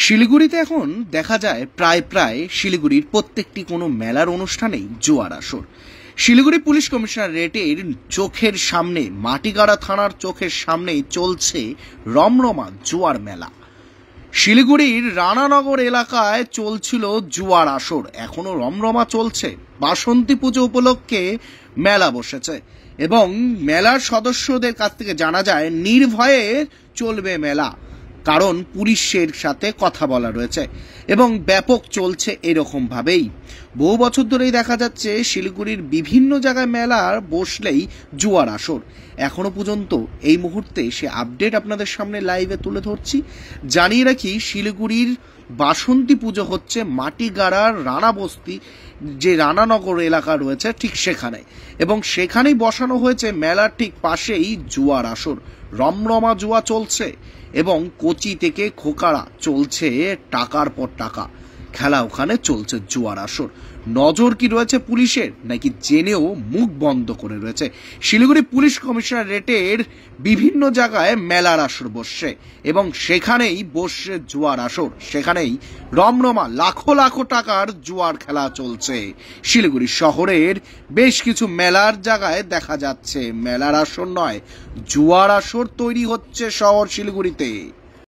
শিলিগুড়িতে এখন দেখা যায় প্রায় প্রায় শিলিগুড়ির প্রত্যেকটি কোনো মেলার অনুষ্ঠানেই জুয়ার আসর। শিলিগুড়ি পুলিশ কমিশনারেটের চোখের সামনে, মাটিগাড়া থানার চোখের সামনেই চলছে রমরমা জুয়ার মেলা। শিলিগুড়ির রানানগর এলাকায় চলছিল জুয়ার আসর, এখনো রমরমা চলছে। বাসন্তী পুজো উপলক্ষে মেলা বসেছে এবং মেলার সদস্যদের কাছ থেকে জানা যায় নির্ভয়ে চলবে মেলা, কারণ পুলিশের সাথে কথা বলা রয়েছে এবং ব্যাপক চলছে এরকম ভাবেই। বহু বছর ধরেই দেখা যাচ্ছে শিলিগুড়ির বিভিন্ন জায়গায় মেলার বসলেই জুয়ার আসর। এখনো পর্যন্ত এই মুহূর্তে সে আপডেট আপনাদের সামনে লাইভে তুলে ধরছি। জানিয়ে রাখি, শিলিগুড়ির বাসন্তী পুজো হচ্ছে মাটিগাড়ার রানাবস্তি, যে রানানগর এলাকা রয়েছে ঠিক সেখানে, এবং সেখানেই বসানো হয়েছে মেলার ঠিক পাশেই জুয়ার আসর। রমরমা জুয়া চলছে এবং কোচি থেকে খোকারা চলছে টাকার পর টাকা খেলা, ওখানে চলছে জুয়ার আসর। নজর কি রয়েছে পুলিশের, নাকি জেনেও মুখ বন্ধ করে রয়েছে? শিলিগুড়ি পুলিশ কমিশনারেটের বিভিন্ন জায়গায় মেলার আসর বসছে এবং সেখানেই বসছে জুয়ার আসর, সেখানেই রমরমা লাখো লাখো টাকার জুয়ার খেলা চলছে। শিলিগুড়ি শহরের বেশ কিছু মেলার জায়গায় দেখা যাচ্ছে মেলার আসর নয়, জুয়ার আসর তৈরি হচ্ছে শহর শিলিগুড়িতে।